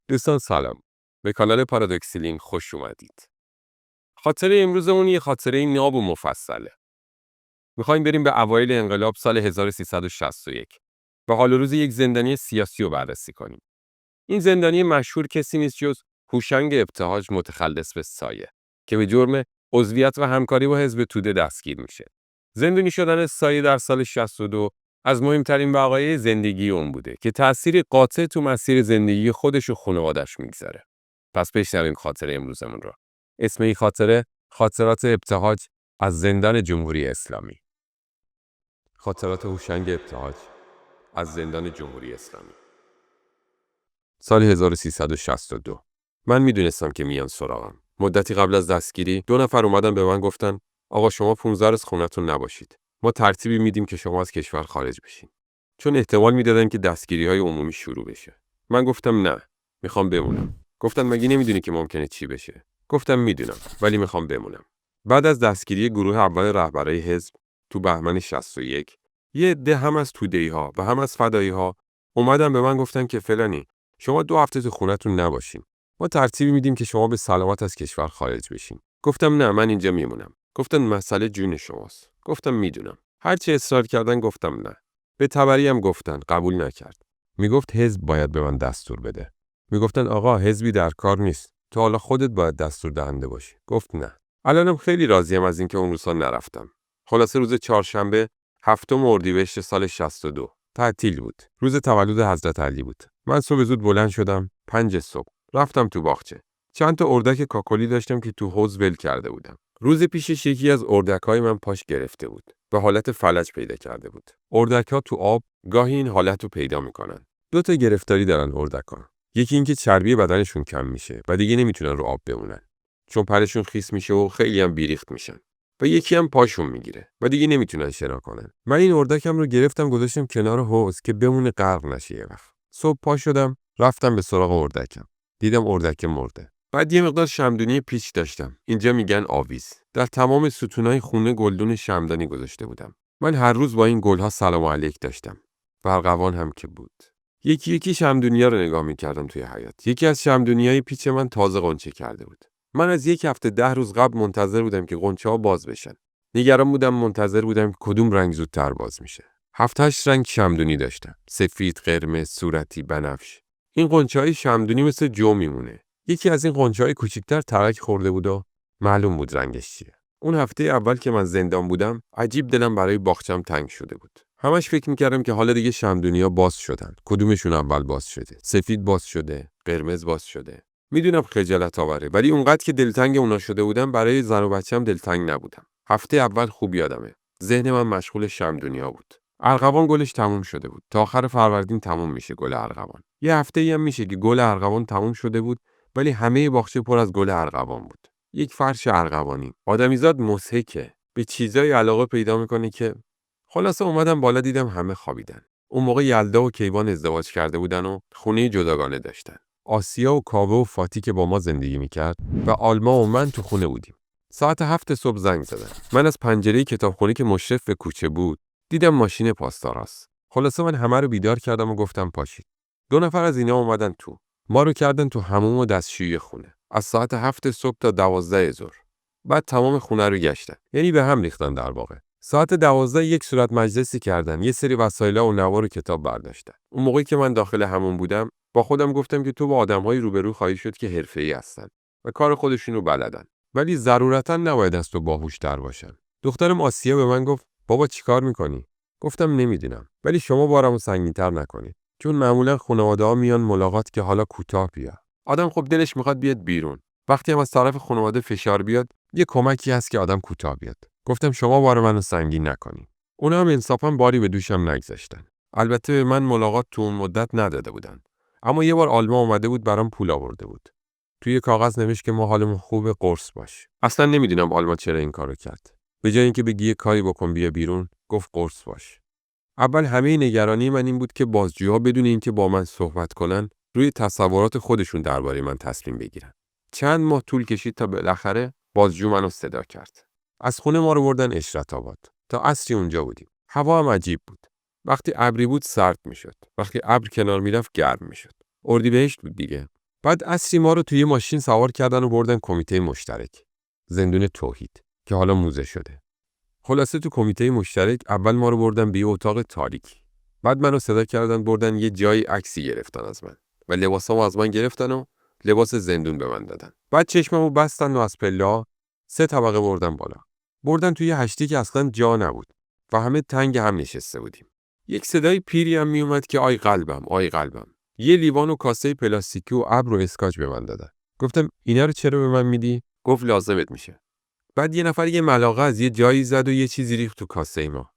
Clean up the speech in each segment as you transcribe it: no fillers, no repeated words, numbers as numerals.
دوستان سلام. به کانال پارادوکس لینک خوش اومدید. خاطره امروزمون یه خاطره ناب و مفصله. میخوایم بریم به اوایل انقلاب سال 1361 و حال و روز یک زندانی سیاسی رو بررسی کنیم. این زندانی مشهور کسی نیست جز هوشنگ ابتهاج متخلص به سایه که به جرم عضویت و همکاری با حزب توده دستگیر میشه. زندانی شدن سایه در سال 62 از مهمترین وقایع زندگی اون بوده که تأثیر قاطع تو مسیر زندگی خودش و خانواده‌اش میگذاره. پس بشنویم خاطره امروزمون رو. اسم این خاطره خاطرات ابتهاج از زندان جمهوری اسلامی. خاطرات هوشنگ ابتهاج از زندان جمهوری اسلامی. سال 1362. من میدونستم که میان سراغم. مدتی قبل از دستگیری 2 نفر اومدن به من گفتن آقا شما 15 روز خونتون نباشید. ما ترتیبی میدیم که شما از کشور خارج بشین. چون احتمال میدادن که دستگیری‌های عمومی شروع بشه. من گفتم نه، میخوام بمونم. گفتن مگه نمیدونی که ممکنه چی بشه؟ گفتم میدونم، ولی میخوام بمونم. بعد از دستگیری گروه اول رهبرای حزب تو بهمن 61 یه عده هم از توده‌ای‌ها و هم از فدایی‌ها اومدن به من گفتن که فلانی شما 2 هفته تو خونتون نباشین. ما ترتیبی میدیم که شما به سلامت از کشور خارج بشین. گفتم نه، من اینجا میمونم. گفتن مسئله جون شماست. گفتم میدونم. هرچی اصرار کردن گفتم نه. به تبری هم گفتن، قبول نکرد. میگفت حزب باید به من دستور بده. میگفتن آقا حزبی در کار نیست. تو حالا خودت باید دستور دهنده باشی. گفت نه. الانم خیلی راضیم از اینکه اون روزا نرفتم. خلاصه روز چهارشنبه 7 اردیبهشت سال 62 تعطیل بود. روز تولد حضرت علی بود. من صبح زود بلند شدم 5 صبح. رفتم تو باغچه. چند تا اردک کاکلی داشتم که تو حوض ول کرده بودم. روز پیشش یکی از اردک‌های من پاش گرفته بود. به حالت فلج پیدا کرده بود. اردک‌ها تو آب گاهی این حالت رو پیدا میکنن. 2 تا گرفتاری دارن اردک‌ها. یکی اینکه چربی بدنشون کم میشه و دیگه نمیتونن رو آب بمونن. چون پرشون خیس میشه و خیلی هم بیریخت میشن. و یکی هم پاشون میگیره و دیگه نمیتونن شنا کنن. من این اردکم رو گرفتم گذاشتم کنار حوض که بمونه غرق نشه یه وقت. صبح پا شدم رفتم به سراغ اردکم. دیدم اردک مرده. بعد یه مقدار شمعدونی پیچ داشتم. اینجا میگن آویز. در تمام ستونای خونه گلدون شمعدانی گذاشته بودم. من هر روز با این گلها سلام علیک داشتم. برقوان هم که بود. یکی یکی شمعدونیا رو نگاه میکردم توی حیاط. یکی از شمعدونیای پیچ من تازه غنچه کرده بود. من از 1 هفته 10 روز قبل منتظر بودم که غنچه‌ها باز بشن. نگران بودم، منتظر بودم کدوم رنگ زودتر باز میشه. 7-8 رنگ شمعدونی داشتم. سفید، قرمز، صورتی، بنفش. این غنچه‌های شمعدونی مثل جو میمونه. یکی از این غنچه‌های کوچیک‌تر ترک خورده بود و معلوم بود رنگش چیه. اون هفته اول که من زندان بودم، عجیب دلم برای باغچه‌ام تنگ شده بود. همش فکر می‌کردم که حالا دیگه شمعدونی‌ها باز شدن. کدومشون اول باز شده؟ سفید باز شده، قرمز باز شده. میدونم خجالت آوره، ولی اونقدر که دلتنگ اونا شده بودم برای زن و بچه‌م دلتنگ نبودم. هفته اول خوب یادمه. ذهن من مشغول شمعدونی‌ها بود. ارغوان گلش تموم شده بود. تا آخر فروردین تموم میشه گل ارغوان. یه هفته‌ای هم میشه که گل ارغوان تموم شده بود، ولی همه باغچه پر از گل ارغوان بود. یک فرش ارغوانی. آدمیزاد مضحکه. به چیزای علاقه پیدا میکنه که خلاصه اومدم بالا دیدم همه خوابیدن. اون موقع یلدا و کیوان ازدواج کرده بودن و خونه جداگانه داشتن. آسیا و کاوه و فاتی که با ما زندگی میکرد و آلما و من تو خونه بودیم. ساعت 7 صبح زنگ زدن. من از پنجره کتابخونه که مشرف به کوچه بود دیدم ماشین پاسداراست. خلاصه من همه رو بیدار کردم و گفتم پاشید. 2 نفر از اینا اومدن تو. ما رو کردن تو حموم و دستشویی خونه. از ساعت 7 صبح تا 12 ظهر. بعد تمام خونه رو گشتن. یعنی به هم ریختن در واقع. ساعت 12 یک صورت مجلسی کردن. یه سری وسایل‌ها و نوار و کتاب برداشتن. اون موقعی که من داخل حموم بودم با خودم گفتم که تو با آدم‌های روبرو خواهی شد که حرفه‌ای هستن و کار خودشونو بلدن. ولی ضرورتاً نباید از تو باهوش‌تر باشن. دخترم آسیا به من گفت بابا چیکار می‌کنی؟ گفتم نمیدونم. ولی شما بارمو سنگین‌تر نکنید. چون معمولا خانواده‌ها میان ملاقات که حالا کوتاه بیا. آدم خب دلش میخواد بیاد بیرون. وقتی هم از طرف خانواده فشار بیاد، یه کمکی هست که آدم کوتاه بیاد. گفتم شما بار منو سنگین نکنین. اونا هم انصافاً باری به دوشم نگذاشتن. البته به من ملاقات تو اون مدت نداده بودن. اما یه بار آلما اومده بود برام پول آورده بود. توی کاغذ نوشت که ما حالمون خوبه قرص باش. اصلا نمیدونم آلما چرا این کارو کرد. به جای اینکه بگی یه کاری بکن بیا بیرون، گفت قرص باش. اول همه نگرانی من این بود که بازجوها بدون اینکه با من صحبت کنن، روی تصورات خودشون درباره من تصمیم بگیرن. چند ماه طول کشید تا بالاخره بازجو منو صدا کرد. از خونه ما رو بردن اشرت آباد. تا عصری اونجا بودیم. هوا هم عجیب بود. وقتی ابری بود سرد میشد. وقتی ابر کنار میرفت گرم میشد. اردیبهشت بود دیگه. بعد عصری ما رو توی ماشین سوار کردن و بردن کمیته مشترک. زندون توحید که حالا موزه شده. خلاصه تو کمیته مشترک اول ما رو بردن به یه اتاق تاریک. بعد منو صدا کردن بردن یه جای عکسی گرفتن از من و لباسامو از من گرفتن و لباس زندون به من دادن. بعد چشممو بستن و از پله‌ها 3 طبقه بردن بالا. بردن توی هشتی که اصلا جا نبود و همه تنگ هم نشسته بودیم. یک صدای پیری هم میومد که آی قلبم، آی قلبم. یه لیوان و کاسه پلاستیکی و ابر و اسکاچ به من دادن. گفتم اینا رو چرا به من میدی؟ گفت لازمت میشه. بعد یه نفر یه ملاقه از یه جایی زد و یه چیزی ریخت تو کاسه ما.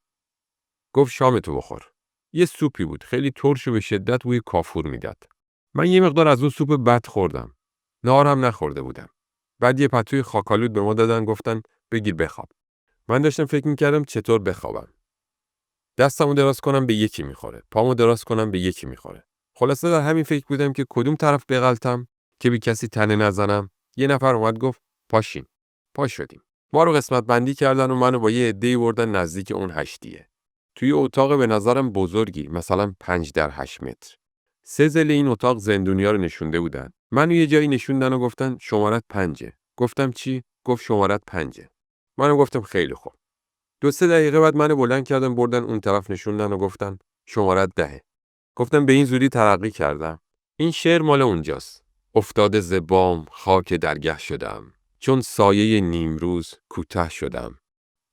گفت شامتو بخور. یه سوپی بود، خیلی ترش و به شدت بوی کافور میداد. من یه مقدار از اون سوپ بد خوردم. نهار هم نخورده بودم. بعد یه پتوی خاکالود به ما دادن گفتن بگیر بخواب. من داشتم فکر میکردم چطور بخوابم. دستمو دراز کنم به یکی میخوره، پامو دراز کنم به یکی میخوره. خلاصه در همین فکر بودم که کدوم طرف بغلتم که به کسی تنه نزنم. یه نفر اومد گفت پاشین. پا شدیم. ما رو قسمت بندی کردن و منو با یه عده‌ای بردن نزدیک اون هشتیه. توی اتاق به نظرم بزرگی، مثلا 5x8 متر. 3 ضلع این اتاق زندونیا رو نشونده بودن. منو یه جایی نشوندن و گفتن شمارت 5. گفتم چی؟ گفت شمارت 5. منو گفتم خیلی خوب. 2-3 دقیقه بعد منو بلند کردن بردن اون طرف نشوندن و گفتن شمارت 10. گفتم به این زودی ترقی کردم. این شعر مال اونجاست. افتاده ز بام خاک درگه شدم. چون سایه نیمروز کوته شدم.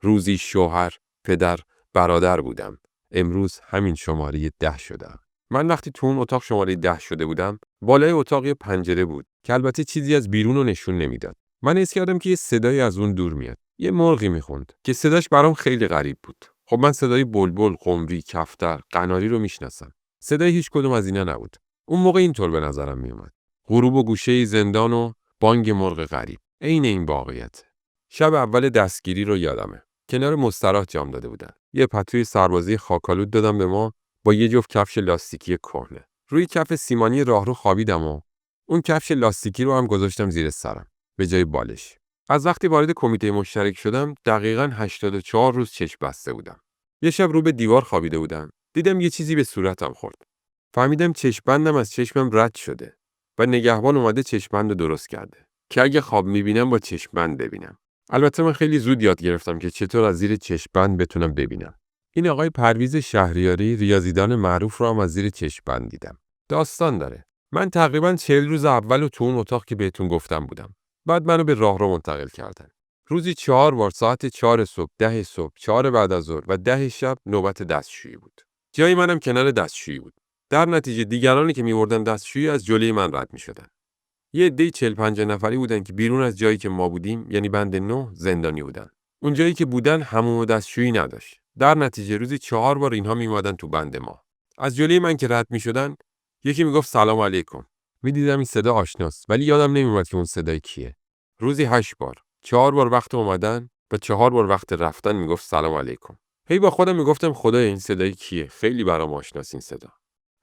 روزی شوهر، پدر، برادر بودم. امروز همین شماره 10 شدم. من وقتی تو اون اتاق شماره 10 شده بودم، بالای اتاق یه پنجره بود که البته چیزی از بیرون رو نشون نمیداد. من حس کردم که یه صدایی از اون دور میاد. یه مرغی میخوند که صداش برام خیلی غریب بود. خب من صدای بلبل، قمری، کفتر، قناری رو میشناسم. صدای هیچ کدوم از اینا نبود. اون موقع اینطور به نظرم میومد. غروب و گوشه زندان و بانگ مرغ غریب. عین این واقعیت. شب اول دستگیری رو یادمه. کنار مستراح جام داده بودن. یه پتوی سربازی خاکالود دادن به ما با یه جفت کفش لاستیکی کهنه. روی کف سیمانی راهرو خوابیدم و اون کفش لاستیکی رو هم گذاشتم زیر سرم به جای بالش. از وقتی وارد کمیته مشترک شدم دقیقاً 84 روز چشم بسته بودم. یه شب رو به دیوار خوابیده بودم. دیدم یه چیزی به صورتم خورد. فهمیدم چشم بندم از چشمم رد شده و نگهبان اومده چشم بند رو درست کرده که اگه خواب میبینم با چشم بند ببینم. البته من خیلی زود یاد گرفتم که چطور از زیر چشم بند بتونم ببینم. این آقای پرویز شهریاری ریاضیدان معروف رو هم از زیر چشم بند دیدم. داستان داره. من تقریباً 40 روز اول رو تو اون اتاق که بهتون گفتم بودم. بعد منو به راهرو منتقل کردن. روزی 4 بار ساعت 4 صبح، 10 صبح، 4 بعد از ظهر و 10 شب نوبت دستشویی بود. جای منم کنار دستشویی بود. در نتیجه دیگرانی که می‌بردن دستشویی از جلوی من رد می‌شدن. یه عده 40-50 نفری بودن که بیرون از جایی که ما بودیم، یعنی بند 9 زندانی بودن. اون جایی که بودن حموم و دستشویی نداشت. در نتیجه روزی 4 بار اینها میومدن تو بند ما. از جلوی من که رد می‌شدن، یکی میگفت سلام علیکم. می‌دیدم این صدا آشناست، ولی یادم نمیومد که اون صدای کیه. روزی 8 بار، 4 بار وقت اومدن و 4 بار وقت رفتن میگفت سلام علیکم. هی با خودم میگفتم خدای این صدای کیه؟ خیلی برام آشناست این صدا.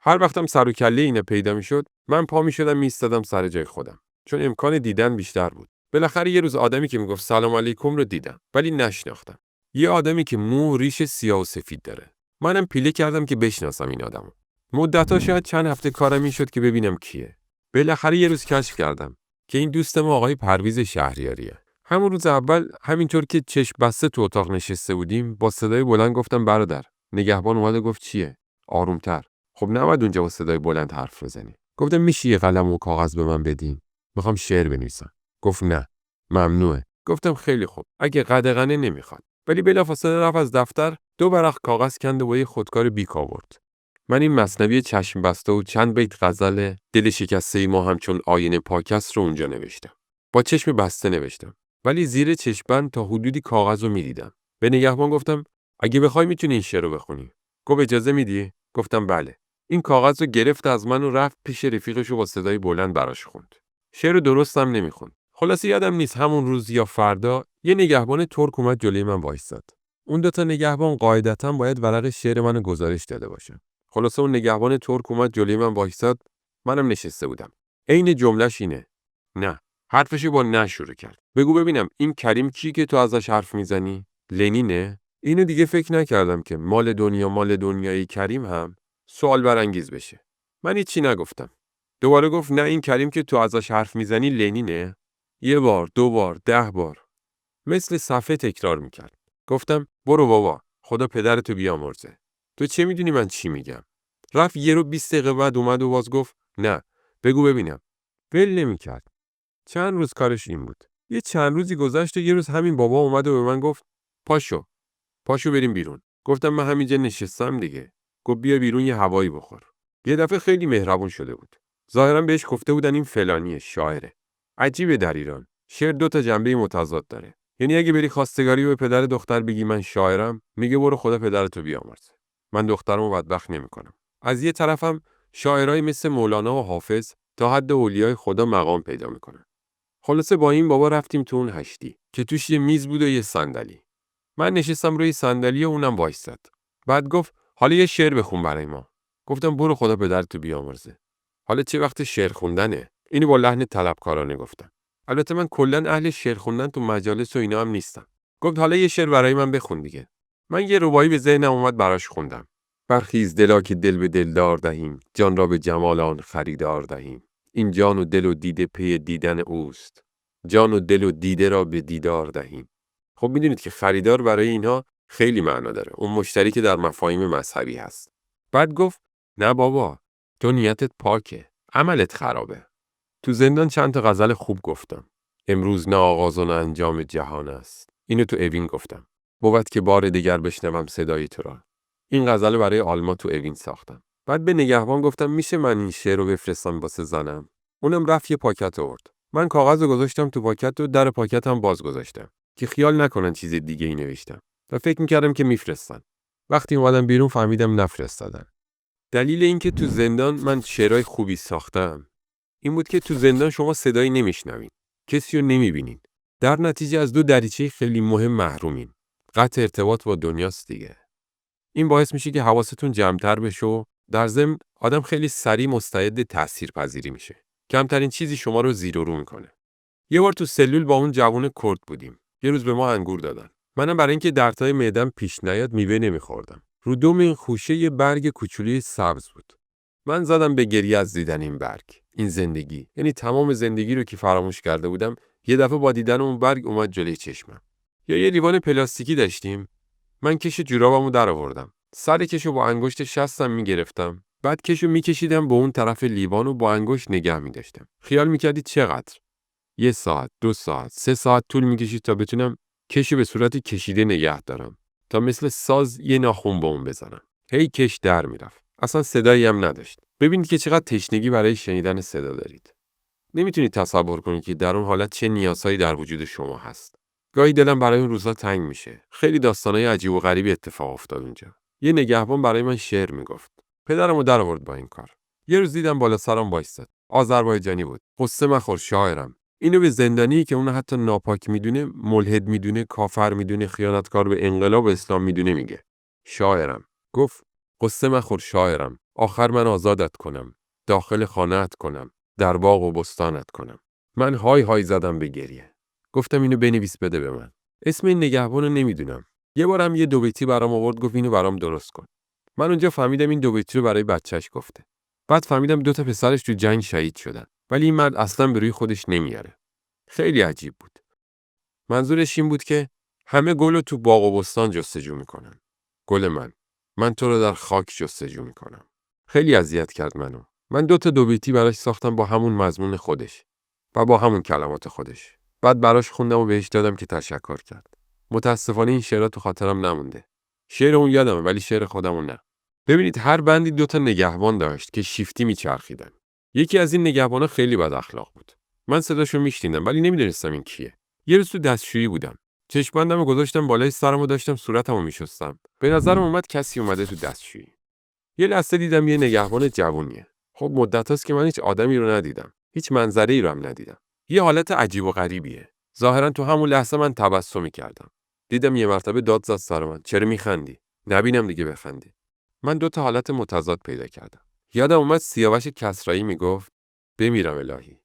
هر وقتم سر و کله اینا پیدا میشد، من پا میشدم میایستادم سر جای خودم، چون امکان دیدن بیشتر بود. بالاخره یه روز آدمی که میگفت سلام علیکم رو دیدم، ولی نشناختم. یه آدمی که مو و ریش سیاه و سفید داره. منم پیله کردم که بشناسم این آدمو. مدت‌ها شاید چند هفته کارم این شد که ببینم کیه. بالاخره یه روز کشف کردم که این دوست ما آقای پرویز شهریاریه. همون روز اول همینطور که چشم بسته تو اتاق نشسته بودیم، با صدای بلند گفتم برادر. نگهبان اومد و گفت چیه؟ آرومتر. خب نباید اونجا با صدای بلند حرف بزنی. گفتم میشه یه قلم و کاغذ به من بدین؟ میخوام شعر بنویسم. گفت نه. ممنوعه. گفتم خیلی خوب. اگه قدغنه نمیخواد. ولی بلافاصله رفت از دفتر 2 ورق کاغذ کند و با یه خودکار بیک آورد. من این مثنوی چشم بسته و چند بیت غزل دل شکسته ما همچون آینه پاک است رو اونجا نوشتم. با چشم بسته نوشتم. ولی زیر چشم‌بند تا حدودی کاغذ رو میدیدم. به نگهبان گفتم اگه بخوای میتونی این شعر رو بخونی. گفت اجازه میدی؟ گفتم بله. این کاغذ رو گرفت از من و رفت پیش رفیقش و با صدای بلند براش خوند. شعر درستم نمیخوند. خلاصه یادم نیست همون روز یا فردا یه نگهبان ترک اومد جلوی من وایساد. اون 2 تا نگهبان قاعدتاً باید ورق شعر منو گزارش داده باشه. خلاصه اون نگهبان ترک اومد جلوی من وایساد. منم نشسته بودم. عین جمله‌ش اینه. نه. حرفشو با نه شروع کرد. بگو ببینم این کریم کی که تو ازش حرف میزنی؟ لنینه؟ اینو دیگه فکر نکردم که مال دنیای کریم هم سوال برانگیز بشه. من هیچی نگفتم. دوباره گفت نه این کریم که تو ازش حرف میزنی لنینه؟ 1 بار، 2 بار، 10 بار. مثل صفحه تکرار میکرد. گفتم برو بابا، خدا پدرتو بیامرزه. تو چه میدونی من چی میگم؟ رفت 1 رو 20 دقیقه بعد اومد و باز گفت نه، بگو ببینم. ول نمیکرد. چند روز کارش این بود. یه چند روزی گذشت و یه روز همین بابا اومد و به من گفت پاشو بریم بیرون. گفتم من همینجا نشستم دیگه. گفت بیا بیرون یه هوایی بخور. یه دفعه خیلی مهربون شده بود. ظاهرا بهش گفته بودن این فلانیه، شاعره. عجیبه در ایران. شعر 2 تا جنبه متضاد داره. یعنی اگه بری خواستگاری و به پدر دختر بگی من شاعرم، میگه برو خدا پدرتو بیامرزه. من دخترمو بدبخت نمیکنم. از یه طرفم شاعرای مثل مولانا و حافظ تا حد اولیای خدا مقام پیدا میکنن. خلاصه با این بابا رفتیم تو اون هشتی که توش یه میز بود و یه صندلی. من نشستم روی صندلی و اونم وایساد. بعد گفت حالا یه شعر بخون برای ما. گفتم برو خدا پدرتو بیامرزه. حالا چه وقت شعر خوندنه؟ اینو با لحن طلبکارانه گفتم. البته من کلا اهل شعر خوندن تو مجالس و اینا هم نیستم. گفت حالا یه شعر برای من بخون دیگه. من یه ربایی به ذهنم اومد براش خوندم. برخیز دلا که دل به دلدار دهیم، جان را به جمال آن خریدار دهیم. این جان و دل و دیده پی دیدن اوست. جان و دل و دیده را به دیدار دهیم. خب میدونید که خریدار برای اینها خیلی معنا داره. اون مشتری که در مفاهیم مذهبی هست. بعد گفت نه بابا، تو نیتت پاکه، عملت خرابه. تو زندان چند تا غزل خوب گفتم. امروز نه آغاز و نه انجام جهان است. اینو تو اوین گفتم. بود که بار دیگر بشنوم صدای تو را. این غزل برای آلما تو اوین ساختم. بعد به نگهبان گفتم میشه من این شعر رو بفرستم واسه زنم. اونم رفت یه پاکت آورد. من کاغذ رو گذاشتم تو پاکت و در پاکت هم باز گذاشتم که خیال نکنن چیز دیگه ای نوشتم. و فکر میکردم که میفرستن. وقتی اومدم بیرون فهمیدم نفرستادن. دلیل این که تو زندان من شعرهای خوبی ساختم این بود که تو زندان شما صدایی نمیشنوین. کسی رو نمیبینین. در نتیجه از 2 دریچه خیلی مهم محرومین. قطع ارتباط با دنیاست دیگه. این باعث میشه که حواستون جمع‌تر بشه و در ضمن آدم خیلی سریع مستعد تاثیرپذیری میشه. کمترین چیزی شما رو زیر و رو میکنه. یه بار تو سلول با اون جوون کرد بودیم. یه روز به ما انگور دادن. منم برای اینکه دردهای معده‌ام پیش نیاد میوه نمیخوردم. رو دوم این خوشه یه برگ کوچولی سبز بود. من زدم به گریه از دیدن این برگ. این زندگی، یعنی تمام زندگی رو که فراموش کرده بودم، یه دفعه با دیدن اون برگ اومد جلوی چشمم. یا یه لیوان پلاستیکی داشتیم. من کش جورابمو درآوردم. سر کشو با انگشت شستم میگرفتم. بعد کشو میکشیدم به اون طرف لیوان و با انگشت نگه می‌داشتم. خیال می‌کردید چقدر؟ 1 ساعت، 2 ساعت، 3 ساعت طول می‌کشید تا بتونم کشو به صورت کشیده نگه دارم. تا مثل ساز یه ناخن به اون بزنم. هی کش در میرفت. اصلا صدایی هم نداشت. ببینید که چقدر تشنگی برای شنیدن صدا دارید. نمیتونید تصور کنید که در اون حالت چه نیازهایی در وجود شما هست. گاهی دلم برای اون روزا تنگ میشه. خیلی داستانای عجیب و غریبی اتفاق افتاد اونجا. یه نگهبان برای من شعر میگفت. پدرمو در آورد با این کار. یه روز دیدم بالا سرم وایساد. آذربایجانی بود. قصه مخور شاعرم. اینو به زندانی که اون حتی ناپاک میدونه، ملحد میدونه، کافر میدونه، خیانتکار به انقلاب اسلام میدونه میگه. شاعرم. گفت قصه مخور شاعرم. آخر من آزادت کنم. داخل خانه‌ات کنم. در باغ و بستانت کنم. من های های زدم به گریه. گفتم اینو بنویس بده به من. اسم این نگهبانو نمیدونم. یه بارم یه 2 بیتی برام آورد گفت اینو برام درست کن. من اونجا فهمیدم این 2 بیتی رو برای بچهش گفته. بعد فهمیدم 2 تا پسرش تو جنگ شهید شدن. ولی این مرد اصلا به روی خودش نمیاره. خیلی عجیب بود. منظورش این بود که همه گل رو تو باغ و بستان جستجو میکنن. گل من تو رو در خاک جستجو میکنم. خیلی اذیت کرد منو. من 2 تا 2 بیتی براش ساختم با همون مضمون خودش و با همون کلمات خودش. بعد براش خوندم و بهش دادم که تشکر کرد. متاسفانه این شعرها تو خاطرم نمونده. شعر اون یادمه ولی شعر خودمون نه. ببینید هر بندی 2 تا نگهبان داشت که شیفتی میچرخیدن. یکی از این نگهبانا خیلی بد اخلاق بود. من صداشو میشنیدم ولی نمیدونستم این کیه. یه روز تو دستشویی بودم. چشم‌بندمو گذاشتم بالای سرم و داشتم صورتمو میشستم. به نظرم اومد کسی اومده تو دستشویی. یه لحظه دیدم یه نگهبان جوونیه. خب مدتاست که من هیچ آدمی رو ندیدم. هیچ منظره‌ای رو هم ندیدم. یه حالت عجیب و غریبیه. ظاهرا تو همون لحظه من تبسمی کردم. دیدم یه مرتبه داد زد سر من. چرا میخندی؟ نبینم دیگه بخندی. من 2 تا حالت متضاد پیدا کردم. یادم اومد سیاوش کسرایی میگفت بمیرم الهی.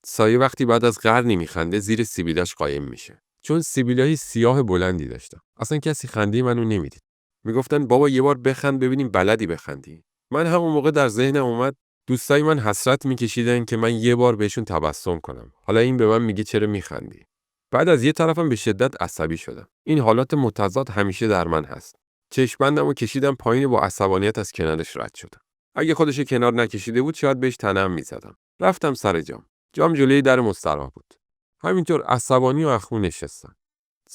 سایه وقتی بعد از قرنی میخنده زیر سیبیلاش قایم میشه. چون سیبیلای سیاه بلندی داشتم. اصلا کسی خنده منو نمیدید. میگفتن بابا یه بار بخند ببینیم بلدی بخندی. من همون موقع در ذهنم اومد دوستای من حسرت میکشیدن که من یه بار بهشون تبسم کنم. حالا این به من میگه چرا میخندی؟ بعد از یه طرفم به شدت عصبی شدم. این حالات متضاد همیشه در من هست. چشم‌بندمو کشیدم پایین و با عصبانیت از کنارش رد شدم. اگه خودش کنار نکشیده بود شاید بهش تنم میزدم. رفتم سر جام. جام جلوی در مستراح بود. همینطور عصبانی و اخمو نشستم.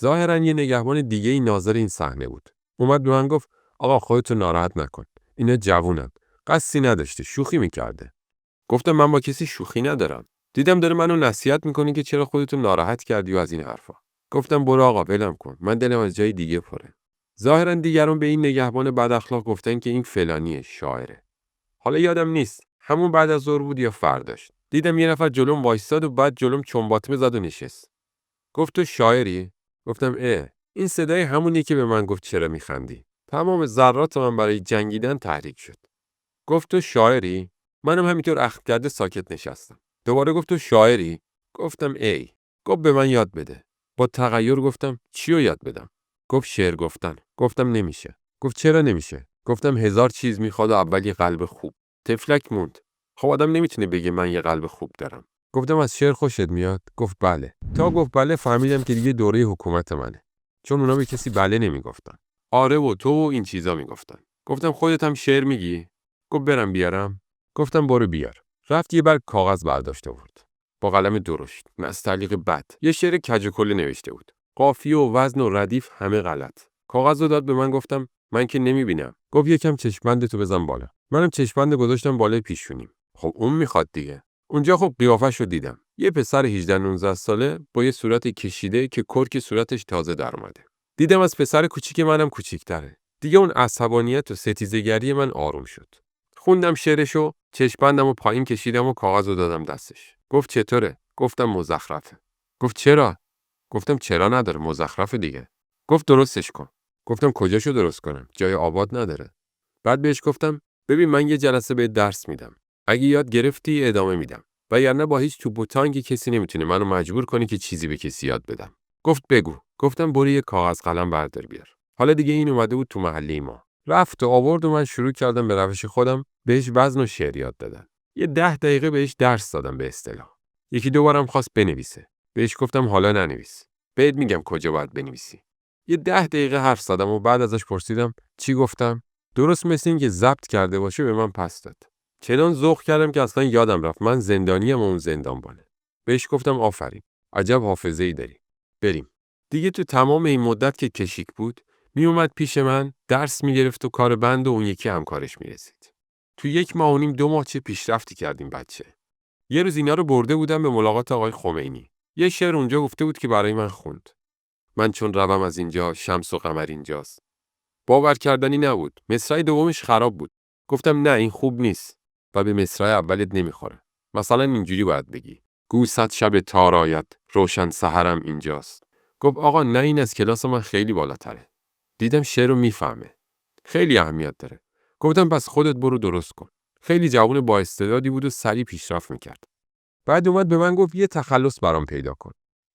ظاهراً یه نگهبان دیگه‌ای ناظر این صحنه بود. اومد به من گفت آقا خودتو ناراحت نکن. اینا جوونن. قصدی نداشته، شوخی میکرده. گفتم من با کسی شوخی ندارم. دیدم داره منو نصیحت میکنه که چرا خودتو ناراحت کردی و از این حرفا. گفتم برو آقا ولم کن. من دلم از جای دیگه پره. ظاهراً دیگران به این نگهبان بد اخلاق گفتن که این فلانیه، شاعره. حالا یادم نیست همون بعد از ظهر بود یا فرداش. دیدم یه نفر جلوم وایساد و بعد جلوم چنباتمه زد و نشست. گفت تو شاعری؟ گفتم این صدای همونیه که به من گفت چرا میخندی. تمام ذرات من برای جنگیدن تحریک شد. گفت تو شاعری؟ منم همینطور اخم کرده ساکت نشستم. دوباره گفت تو شاعری؟ گفتم گفت به من یاد بده. با تغییر گفتم چیو یاد بدم؟ گفت شعر گفتن. گفتم نمیشه. گفت چرا نمیشه؟ گفتم 1000 چیز میخواد و اول یه قلب خوب. تفلک موند. خب آدم نمیتونه بگه من یه قلب خوب دارم. گفتم از شعر خوشت میاد؟ گفت بله. تا گفت بله فهمیدم که دیگه دوره حکومت منه. چون اونا به کسی بله نمیگفتن. آره و تو و این چیزا میگفتن. گفتم خودت هم شعر میگی؟ گفت برم بیارم. گفتم برو بیار. رفت یه برگ کاغذ برداشته آورد. با قلم درشت، نستعلیق بد. یه شعر کج و کله نوشته بود. قافیه و وزن و ردیف همه غلط. کاغذ رو داد به من. گفتم من که نمیبینم. گفت یکم چشم‌بندتو بزن بالا. منم چشم‌بند گذاشتم بالای پیشونیم. خب اون میخواد دیگه. اونجا خب قیافه‌شو دیدم. یه پسر 18 19 ساله با یه صورت کشیده که کرک صورتش تازه در اومده. دیدم از پسر کوچیک منم کوچیک‌تره. دیگه اون عصبانیت و ستیزه‌گری من آروم شد. خوندم شعرشو، چشم‌بندمو پایین کشیدم و کاغذو دادم دستش. گفت چطوره؟ گفتم مزخرفه. گفت چرا؟ گفتم چرا نداره، مزخرفه دیگه. گفت درستش کن. گفتم کجاشو درست کنم؟ جای آباد نداره. بعد بهش گفتم ببین من یه جلسه به درس میدم. اگه یاد گرفتی ادامه میدم. وگرنه با هیچ توپ و تانگی کسی نمیتونه منو مجبور کنی که چیزی به کسی یاد بدم. گفت بگو. گفتم برو یه کاغذ قلم بردار بیار. حالا دیگه این اومده بود تو محله ما. رفت و آورد و من شروع کردم به روش خودم بهش وزن و شعر یاد دادن. یه 10 دقیقه بهش درس دادم به اصطلاح. یکی دو بارم خواست بنویسه. بهش گفتم حالا ننویس. بهت میگم کجا باید بنویسی. یه 10 دقیقه حرف زدم و بعد ازش پرسیدم چی گفتم؟ درست مثل این که ضبط کرده باشه به من پس داد. چنان ذوق کردم که اصلا یادم رفت من زندانیم و اون زندانبانه. بهش گفتم آفرین. عجب حافظه‌ای داری. بریم. دیگه تو تمام این مدت که کشیک بود می اومد پیش من درس می گرفت و کار بند و اون یکی همکارش می رسید. تو 1 ماه و نیم 2 ماه چه پیشرفتی کردیم بچه. یه روز اینا رو برده بودم به ملاقات آقای خمینی. یه شعر اونجا گفته بود که برای من خوند. من چون روم از اینجا شمس و قمر اینجاست. باور کردنی نبود. مصرع دومش خراب بود. گفتم نه این خوب نیست و به مصرع اولت نمیخوره. مثلا اینجوری باید بگی. گو صد شب تار آید روشن سحرم اینجاست. گفت آقا نه این از کلاس من خیلی بالاتره. دیدم شعر رو میفهمه. خیلی اهمیت داره. گفتم پس خودت برو درست کن. خیلی جوان با استعدادی بود و سریع پیشرفت میکرد. بعد اومد به من گفت یه تخلص برام پیدا کن.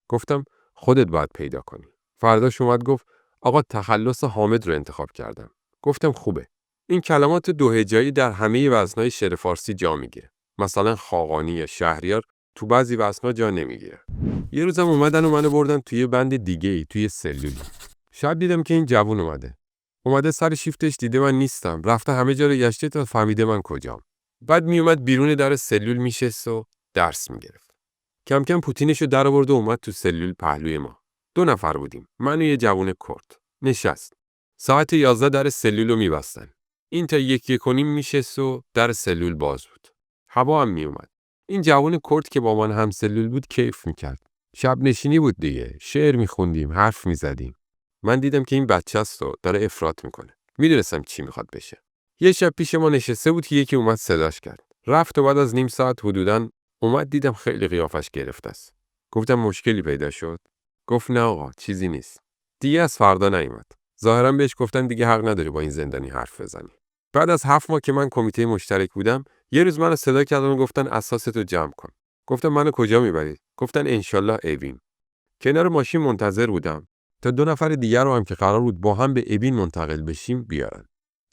گفتم خودت باید پیدا کنی. فرداش اومد گفت آقا تخلص حامد رو انتخاب کردم. گفتم خوبه. این کلمات دوهجایی در همه وزن‌های شعر فارسی جا میگیره. مثلا خاقانی یا شهریار تو بعضی وزن‌ها جا نمیگیره. یه روزم اومدن و منو بردن توی بند دیگه‌ای توی سلولی. شب دیدم که این جوون اومده سر شیفتش دیده من نیستم. رفته همه جا رو گشته تا فهمیده من کجام. بعد میومد بیرون در سلول میشست و درس میگرفت. کم کم پوتینشو در آورد و اومد تو سلول پهلوی ما. 2 نفر بودیم. من و یه جوون کرد. نشست. ساعت 11 در سلول رو میبستن. این تا 1 و نیم میشست و در سلول باز بود. هوا هم میومد. این جوون کرد که با من هم سلول بود کیف میکرد. شب نشینی بود دیگه. شعر میخوندیم، حرف میزدیم. من دیدم که این بچه‌ست و داره افراط میکنه. میدونستم چی میخواد بشه. یه شب پیش ما نشسته بود که یکی اومد صداش کرد. رفت و بعد از نیم ساعت حدوداً اومد دیدم خیلی قیافش گرفته است. گفتم مشکلی پیدا شد؟ گفت نه آقا چیزی نیست. دیگه از فردا نیومد. ظاهراً بهش گفتن دیگه حق نداری با این زندانی حرف بزنی. بعد از 7 ماه که من کمیته مشترک بودم، یه روز منو صدا کردن و گفتن اساستو جمع کن. گفتم منو کجا میبرید؟ گفتن انشالله اوین. کنار ماشین منتظر بودم تا 2 نفر دیگر رو هم که قرار بود با هم به اوین منتقل بشیم بیارن.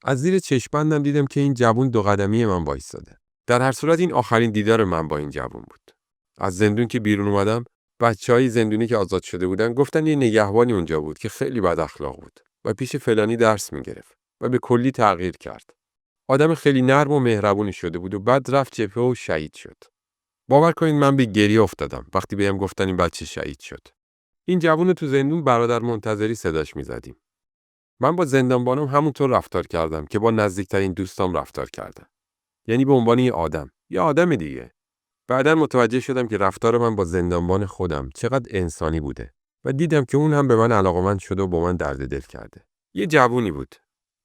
از زیر چشم‌بندم دیدم که این جوون 2 قدمی من وایساده. در هر صورت این آخرین دیدار من با این جوان بود. از زندون که بیرون اومدم، بچهای زندونی که آزاد شده بودن گفتن یه نگهبانی اونجا بود که خیلی بد اخلاق بود و پیش فلانی درس میگرفت و به کلی تغییر کرد. آدم خیلی نرم و مهربونی شده بود و بعد رفت جبهه و شهید شد. باور کنید من به گریه افتادم وقتی بهم گفتن این بچه شهید شد. این جوون تو زندون برادر منتظری صداش میزدیم. من با زندانبانم همونطور رفتار کردم که با نزدیکترین دوستام رفتار کردم. یعنی به عنوان یه آدم دیگه. بعداً متوجه شدم که رفتار من با زندانبان خودم چقدر انسانی بوده و دیدم که اون هم به من علاقه‌مند شده و با من درد دل کرده. یه جوونی بود.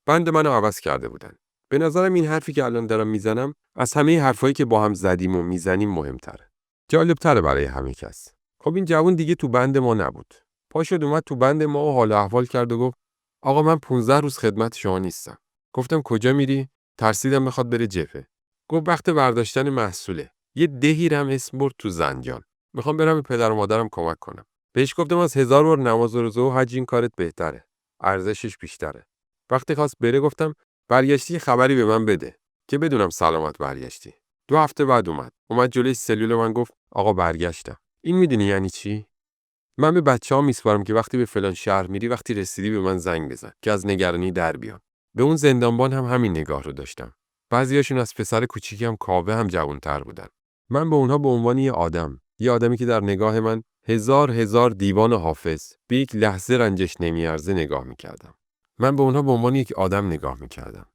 بند منو عوض کرده بودن. به نظرم این حرفی که الان دارم میزنم از همه حرفایی که با هم زدیم و میزنیم مهمتره. جالبتره برای همه کس. خب این جوون دیگه تو بند ما نبود. پا شد اومد تو بند ما و حال احوال کرد و گفت آقا من 15 روز خدمت شما نیستم. گفتم کجا میری؟ ترسیدم بخواد بره جبهه. گفت وقت برداشتن محصوله. یه دهی هم اسم برد تو زنجان. میخوام برم به پدر و مادرم کمک کنم. بهش گفتم از 1000 بار نماز و روزه و حج این کارت بهتره. ارزشش بیشتره. وقتی خواست بره گفتم برگشتی خبری به من بده که بدونم سلامت برگشتی. 2 هفته بعد اومد جلوی سلول من گفت آقا برگشتم. این میدونی یعنی چی؟ من به بچه‌ها میسپارم که وقتی به فلان شهر میری وقتی رسیدی به من زنگ بزن که از نگرانی در بیام. به اون زندانبان هم همین نگاه رو داشتم. بعضیاشون از پسر کوچیکم کاوه هم جوان‌تر بودن. من به اونها به عنوان یه آدمی که در نگاه من هزار دیوان حافظ به یک لحظه رنجش نمیارزه نگاه میکردم. من به اونها به عنوان یک آدم نگاه میکردم.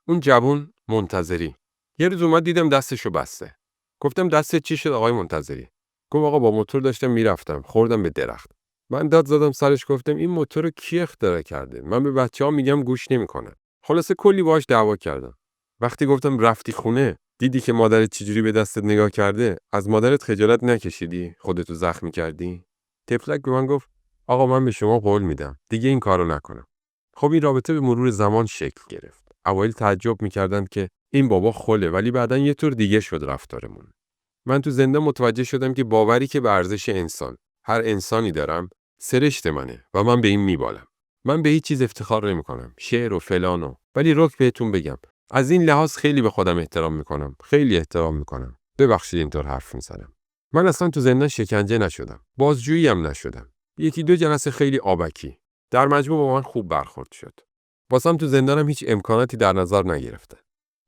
اون جوان منتظری. یه روز اومد دیدم دستشو بسته. گفتم دستت چی شد آقای منتظری؟ گفت آقا با موتور داشتم میرفتم خوردم به درخت. من داد زدم سرش گفتم این موتور رو کی اختراع کرده؟ من به بچه‌ها میگم گوش نمیکنن. خلاصه کلی باهاش دعوا کردم. وقتی گفتم رفتی خونه دیدی که مادرت چجوری به دستت نگاه کرده؟ از مادرت خجالت نکشیدی؟ خودتو زخمی کردی؟ تفلک به من گفت آقا من به شما قول میدم دیگه این کارو نکنم. خب این رابطه به مرور زمان شکل گرفت. اوایل تعجب میکردن که این بابا خله ولی بعدن یه طور دیگه شد رفتارمون. من تو زندان متوجه شدم که باوری که به ارزش انسان، هر انسانی دارم، سرشت منه و من به این میبالم. من به هیچ چیز افتخار نمیکنم، شعر و فلانو، ولی رک بهتون بگم، از این لحاظ خیلی به خودم احترام میکنم، خیلی احترام میکنم. ببخشید اینطور حرف میزنم. من اصلا تو زندان شکنجه نشدم، بازجویی هم نشدم. 1-2 جلسه خیلی آبکی. در مجموع با من خوب برخورد شد. واسم تو زندانم هیچ امکاناتی در نظر نگرفته.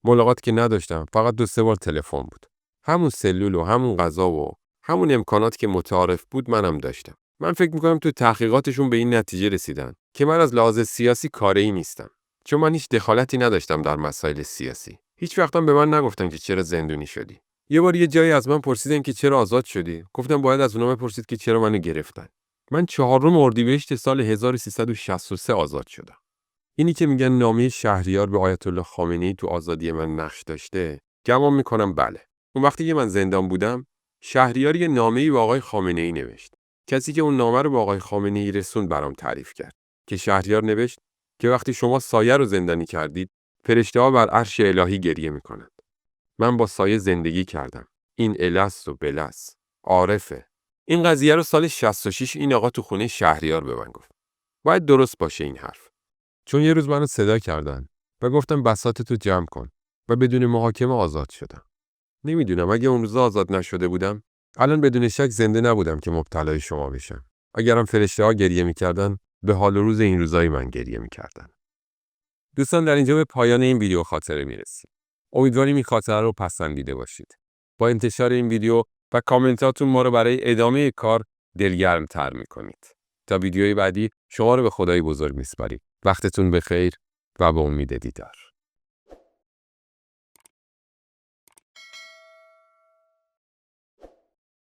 ملاقاتی که نداشتم، فقط 2-3 بار تلفن بود. همون سلول و همون غذا و همون امکانات که متعارف بود منم داشتم. من فکر میکنم تو تحقیقاتشون به این نتیجه رسیدن که من از لحاظ سیاسی کاری نیستم. چون من هیچ دخالتی نداشتم در مسائل سیاسی. هیچ وقتم به من نگفتن که چرا زندونی شدی. یه بار یه جایی از من پرسیدن که چرا آزاد شدی. گفتم باید از اونها بپرسید که چرا منو گرفتن. من 4 اردیبهشت سال 1363 آزاد شدم. اینی که میگن نامه شهریار به آیت الله خامنه‌ای تو آزادی من نقش داشته، گمان میکنم بله. اون وقتی که من زندان بودم، شهریار یه نامه‌ای به آقای خامنه‌ای نوشت. کسی که اون نامه رو به آقای خامنه‌ای رسوند برام تعریف کرد که شهریار نوشت که وقتی شما سایه رو زندانی کردید، فرشته‌ها بر عرش الهی گریه میکنند. من با سایه زندگی کردم. این الست و بلس. عارفه. این قضیه رو سال 66 این آقا تو خونه شهریار به من گفت. باید درست باشه این حرف. چون یه روز منو صدا کردن و گفتن بساطتو جمع کن و بدون محاکمه آزاد شدم. نمیدونم اگه اون روز آزاد نشده بودم الان بدون شک زنده نبودم که مبتلای شما بشم. اگرم فرشته‌ها گریه میکردن به حال و روز این روزای من گریه میکردن. دوستان در اینجا به پایان این ویدیو خاطره میرسیم. امیدواریم این خاطره رو پسندیده باشید. با انتشار این ویدیو و کامنتاتون ما رو برای ادامه کار دلگرم‌تر میکنید. تا ویدیوی بعدی شما رو به خدای بزرگ میسپاریم. وقتتون بخیر و به امید دیدار.